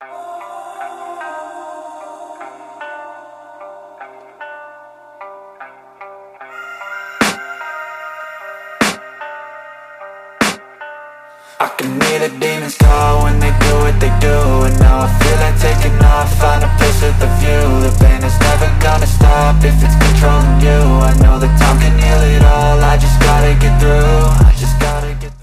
I can hear the demons call when they do what they do. And now I feel like taking off, find a place with a view. The pain is never gonna stop if it's controlling you. I know that time can heal it all, I just gotta get through. I just gotta get through.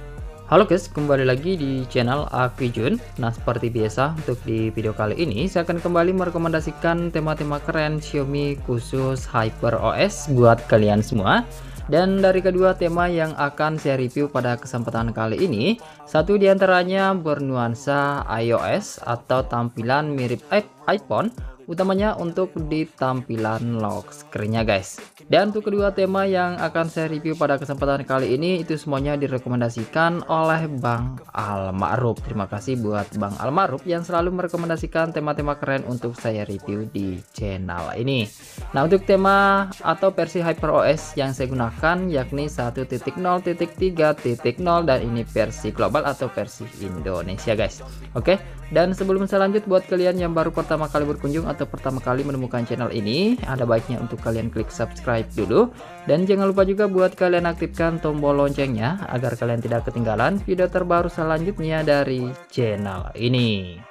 Halo guys, kembali lagi di channel Aku Jun. Nah, seperti biasa untuk di video kali ini saya akan kembali merekomendasikan tema-tema keren Xiaomi khusus HyperOS buat kalian semua. Dan dari kedua tema yang akan saya review pada kesempatan kali ini, satu diantaranya bernuansa iOS atau tampilan mirip iPhone, utamanya untuk di tampilan lock screen-nya guys. Dan untuk kedua tema yang akan saya review pada kesempatan kali ini, itu semuanya direkomendasikan oleh Bang Almaruf. Terima kasih buat Bang Almaruf yang selalu merekomendasikan tema-tema keren untuk saya review di channel ini. Nah, untuk tema atau versi HyperOS yang saya gunakan yakni 1.0.3.0 dan ini versi global atau versi Indonesia guys. Oke, dan sebelum saya lanjut, buat kalian yang baru pertama kali berkunjung atau pertama kali menemukan channel ini, ada baiknya untuk kalian klik subscribe dulu, dan jangan lupa juga buat kalian aktifkan tombol loncengnya agar kalian tidak ketinggalan video terbaru selanjutnya dari channel ini.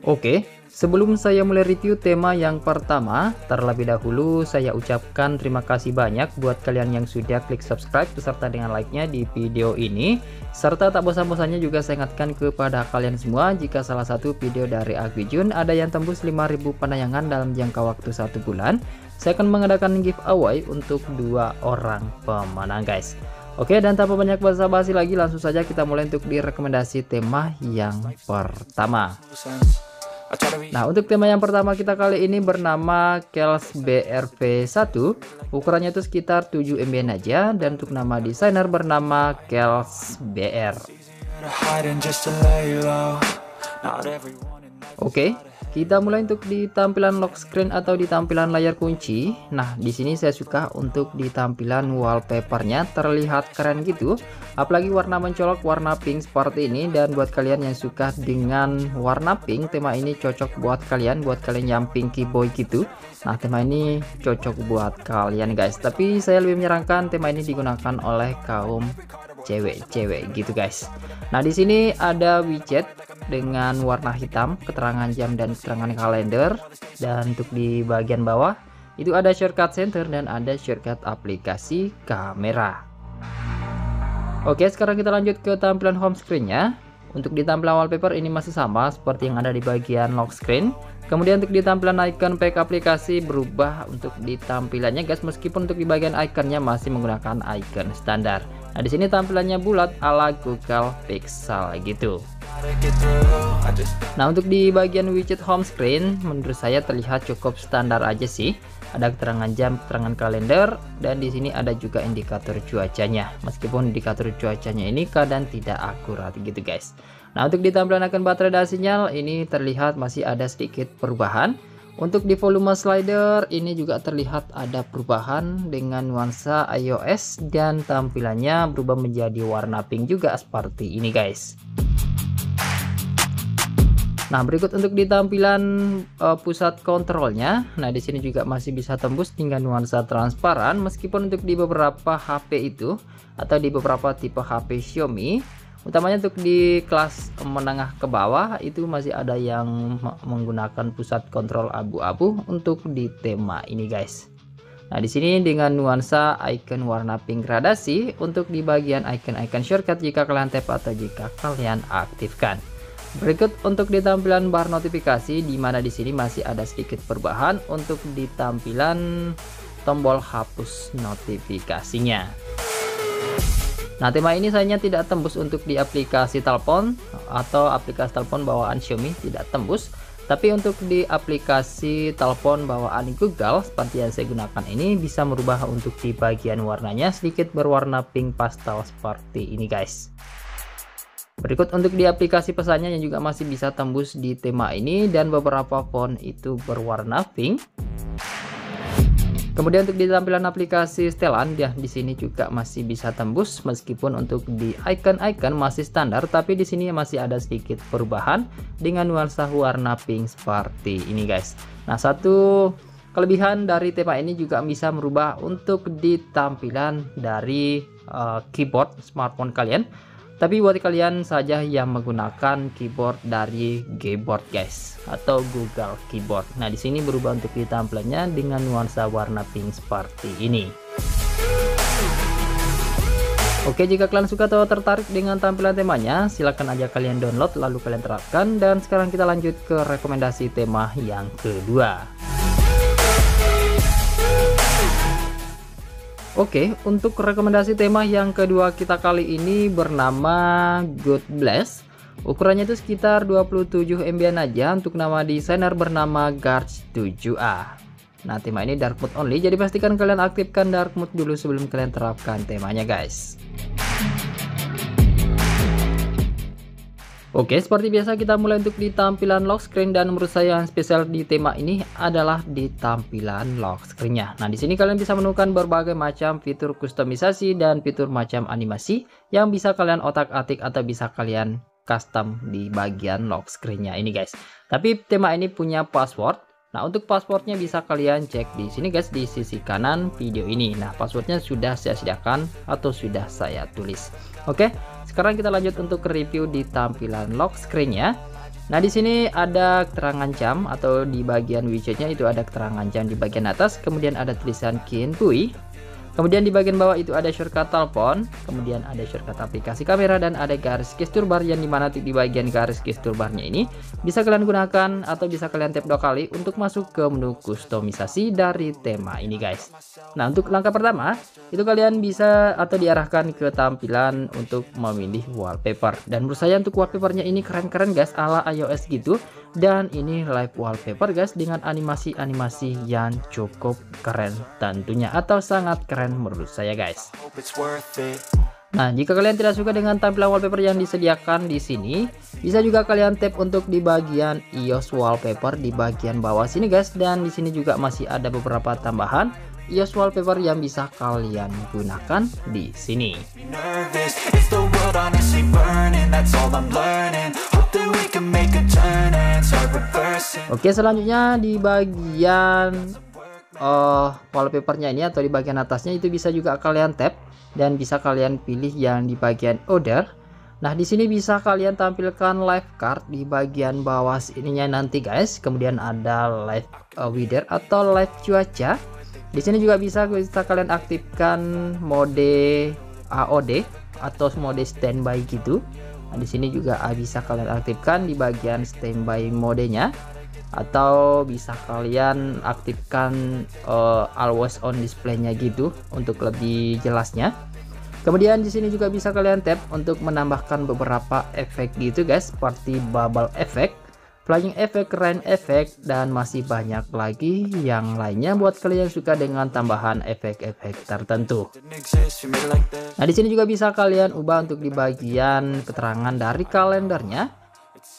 Oke, sebelum saya mulai review tema yang pertama, terlebih dahulu saya ucapkan terima kasih banyak buat kalian yang sudah klik subscribe beserta dengan like-nya di video ini. Serta tak bosan-bosannya juga saya ingatkan kepada kalian semua, jika salah satu video dari Aku Jun ada yang tembus 5.000 penayangan dalam jangka waktu 1 bulan, saya akan mengadakan giveaway untuk 2 orang pemenang guys. Oke, dan tanpa banyak basa-basi lagi, langsung saja kita mulai untuk direkomendasi tema yang pertama. Nah, untuk tema yang pertama kita kali ini bernama Kels BRV1. Ukurannya itu sekitar 7 MB aja, dan untuk nama desainer bernama Kels BR. Oke, kita mulai untuk di tampilan lock screen atau di tampilan layar kunci. Nah, di sini saya suka untuk di tampilan wallpapernya, terlihat keren gitu. Apalagi warna mencolok, warna pink seperti ini. Dan buat kalian yang suka dengan warna pink, tema ini cocok buat kalian yang pinky boy gitu. Nah, tema ini cocok buat kalian guys. Tapi saya lebih menyarankan tema ini digunakan oleh kaum cewek-cewek gitu guys. Nah, di sini ada widget dengan warna hitam, keterangan jam dan keterangan kalender. Dan untuk di bagian bawah itu ada shortcut center dan ada shortcut aplikasi kamera. Oke, sekarang kita lanjut ke tampilan home screen-nya. Untuk di tampilan wallpaper ini masih sama seperti yang ada di bagian lock screen. Kemudian untuk di tampilan icon pack aplikasi berubah untuk di tampilannya guys, meskipun untuk di bagian iconnya masih menggunakan icon standar. Nah, di sini tampilannya bulat ala Google Pixel gitu. Nah, untuk di bagian widget home screen menurut saya terlihat cukup standar aja sih. Ada keterangan jam, keterangan kalender, dan di sini ada juga indikator cuacanya. Meskipun indikator cuacanya ini kadang tidak akurat gitu guys. Nah, untuk di tampilan akan baterai dan sinyal ini terlihat masih ada sedikit perubahan. Untuk di volume slider ini juga terlihat ada perubahan dengan nuansa iOS, dan tampilannya berubah menjadi warna pink juga seperti ini guys. Nah, berikut untuk di tampilan pusat kontrolnya. Nah, di sini juga masih bisa tembus dengan nuansa transparan, meskipun untuk di beberapa HP itu atau di beberapa tipe HP Xiaomi, utamanya untuk di kelas menengah ke bawah itu masih ada yang menggunakan pusat kontrol abu-abu untuk di tema ini guys. Nah, di sini dengan nuansa icon warna pink gradasi untuk di bagian icon-icon shortcut jika kalian tap atau jika kalian aktifkan. Berikut untuk di tampilan bar notifikasi, di mana di sini masih ada sedikit perubahan untuk di tampilan tombol hapus notifikasinya. Nah, tema ini sayangnya tidak tembus untuk di aplikasi telepon atau aplikasi telepon bawaan Xiaomi tidak tembus. Tapi untuk di aplikasi telepon bawaan Google seperti yang saya gunakan ini bisa merubah untuk di bagian warnanya sedikit berwarna pink pastel seperti ini guys. Berikut untuk di aplikasi pesannya yang juga masih bisa tembus di tema ini, dan beberapa font itu berwarna pink. Kemudian untuk di tampilan aplikasi setelan, ya di sini juga masih bisa tembus meskipun untuk di icon-icon masih standar, tapi di sini masih ada sedikit perubahan dengan nuansa warna pink seperti ini guys. Nah, satu kelebihan dari tema ini juga bisa merubah untuk di tampilan dari keyboard smartphone kalian. Tapi buat kalian saja yang menggunakan keyboard dari Gboard guys, atau Google Keyboard. Nah, di sini berubah untuk di tampilannya dengan nuansa warna pink seperti ini. Oke, jika kalian suka atau tertarik dengan tampilan temanya, silahkan aja kalian download lalu kalian terapkan. Dan sekarang kita lanjut ke rekomendasi tema yang kedua. Oke, untuk rekomendasi tema yang kedua kita kali ini bernama God Bless. Ukurannya itu sekitar 27 MB aja, untuk nama desainer bernama Garch 7A. Nah, tema ini dark mode only, jadi pastikan kalian aktifkan dark mode dulu sebelum kalian terapkan temanya guys. Oke, seperti biasa kita mulai untuk di tampilan lock screen, dan menurut saya yang spesial di tema ini adalah di tampilan lock screen-nya. Nah, di sini kalian bisa menemukan berbagai macam fitur kustomisasi dan fitur macam animasi yang bisa kalian otak-atik atau bisa kalian custom di bagian lock screen-nya ini guys. Tapi tema ini punya password. Nah, untuk passwordnya bisa kalian cek di sini guys, di sisi kanan video ini. Nah, passwordnya sudah saya sediakan atau sudah saya tulis. Oke, sekarang kita lanjut untuk review di tampilan lock screen-nya. Nah, di sini ada keterangan jam, atau di bagian widgetnya itu ada keterangan jam di bagian atas, kemudian ada tulisan Kinpui. Kemudian di bagian bawah itu ada shortcut telepon, kemudian ada shortcut aplikasi kamera, dan ada garis gestur bar, yang dimana di bagian garis gestur barnya ini bisa kalian gunakan atau bisa kalian tap 2 kali untuk masuk ke menu kustomisasi dari tema ini guys. Nah, untuk langkah pertama itu kalian bisa atau diarahkan ke tampilan untuk memilih wallpaper, dan menurut saya untuk wallpapernya ini keren-keren guys, ala iOS gitu. Dan ini live wallpaper guys, dengan animasi-animasi yang cukup keren tentunya, atau sangat keren menurut saya guys. Nah, jika kalian tidak suka dengan tampilan wallpaper yang disediakan di sini, bisa juga kalian tap untuk di bagian iOS wallpaper di bagian bawah sini guys, dan di sini juga masih ada beberapa tambahan iOS wallpaper yang bisa kalian gunakan di sini. Oke, selanjutnya di bagian wallpapernya ini atau di bagian atasnya itu bisa juga kalian tap dan bisa kalian pilih yang di bagian order. Nah, di sini bisa kalian tampilkan live card di bagian bawah sininya nanti guys. Kemudian ada live weather atau live cuaca. Di sini juga bisa kalian aktifkan mode AOD atau mode standby gitu. Nah, di sini juga bisa kalian aktifkan di bagian standby modenya, atau bisa kalian aktifkan always on display-nya gitu untuk lebih jelasnya. Kemudian di sini juga bisa kalian tap untuk menambahkan beberapa efek gitu guys, seperti bubble effect, flying effect, rain effect, dan masih banyak lagi yang lainnya buat kalian yang suka dengan tambahan efek-efek tertentu. Nah, di sini juga bisa kalian ubah untuk di bagian keterangan dari kalendernya.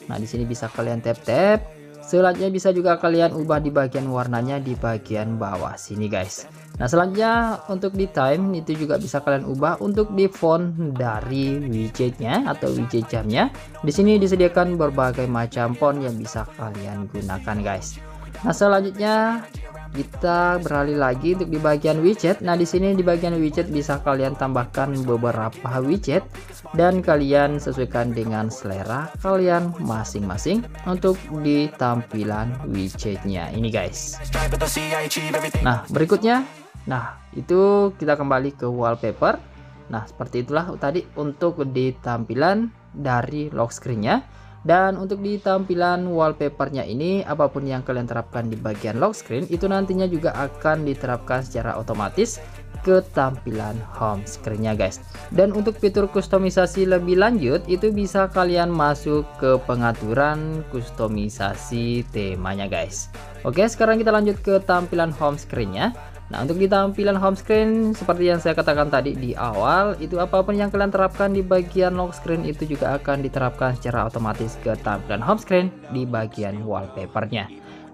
Nah, di sini bisa kalian tap-tap. Selanjutnya bisa juga kalian ubah di bagian warnanya di bagian bawah sini guys. Nah, selanjutnya untuk di time itu juga bisa kalian ubah untuk di font dari widgetnya atau widget jamnya. Di sini disediakan berbagai macam font yang bisa kalian gunakan guys. Nah, selanjutnya kita beralih lagi untuk di bagian widget. Nah, di sini di bagian widget bisa kalian tambahkan beberapa widget dan kalian sesuaikan dengan selera kalian masing-masing untuk di tampilan widgetnya ini guys. Nah, berikutnya, nah itu kita kembali ke wallpaper. Nah, seperti itulah tadi untuk di tampilan dari lock screen-nya. Dan untuk di tampilan wallpapernya ini, apapun yang kalian terapkan di bagian lock screen itu nantinya juga akan diterapkan secara otomatis ke tampilan home screen-nya guys. Dan untuk fitur kustomisasi lebih lanjut itu bisa kalian masuk ke pengaturan kustomisasi temanya guys. Oke, sekarang kita lanjut ke tampilan home screen-nya. Nah, untuk di tampilan home screen seperti yang saya katakan tadi di awal, itu apapun yang kalian terapkan di bagian lock screen itu juga akan diterapkan secara otomatis ke tampilan home screen di bagian wallpapernya.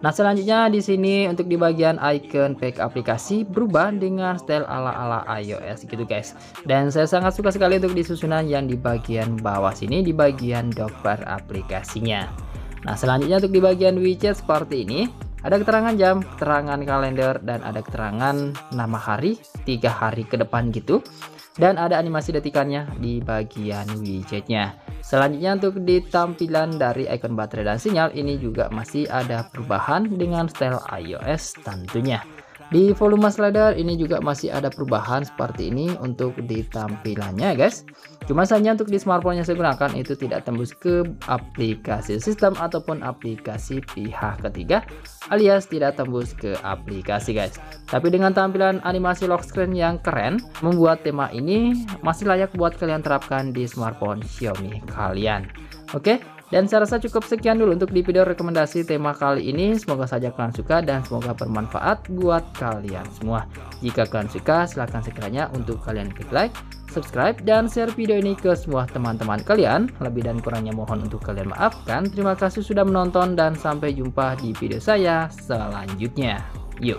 Nah, selanjutnya di sini untuk di bagian icon pack aplikasi berubah dengan style ala-ala iOS gitu guys. Dan saya sangat suka sekali untuk disusunan yang di bagian bawah sini di bagian dock bar aplikasinya. Nah, selanjutnya untuk di bagian widget seperti ini. Ada keterangan jam, keterangan kalender, dan ada keterangan nama hari 3 hari ke depan gitu. Dan ada animasi detikannya di bagian widgetnya. Selanjutnya untuk di tampilan dari icon baterai dan sinyal ini juga masih ada perubahan dengan style iOS tentunya. Di volume slider ini juga masih ada perubahan seperti ini untuk di tampilannya guys. Cuma saja untuk di smartphone yang saya gunakan itu tidak tembus ke aplikasi sistem ataupun aplikasi pihak ketiga, alias tidak tembus ke aplikasi guys. Tapi dengan tampilan animasi lock screen yang keren, membuat tema ini masih layak buat kalian terapkan di smartphone Xiaomi kalian. Oke, dan saya rasa cukup sekian dulu untuk di video rekomendasi tema kali ini. Semoga saja kalian suka dan semoga bermanfaat buat kalian semua. Jika kalian suka, silahkan sekiranya untuk kalian klik like, subscribe, dan share video ini ke semua teman-teman kalian. Lebih dan kurangnya mohon untuk kalian maafkan. Terima kasih sudah menonton dan sampai jumpa di video saya selanjutnya. Yuk.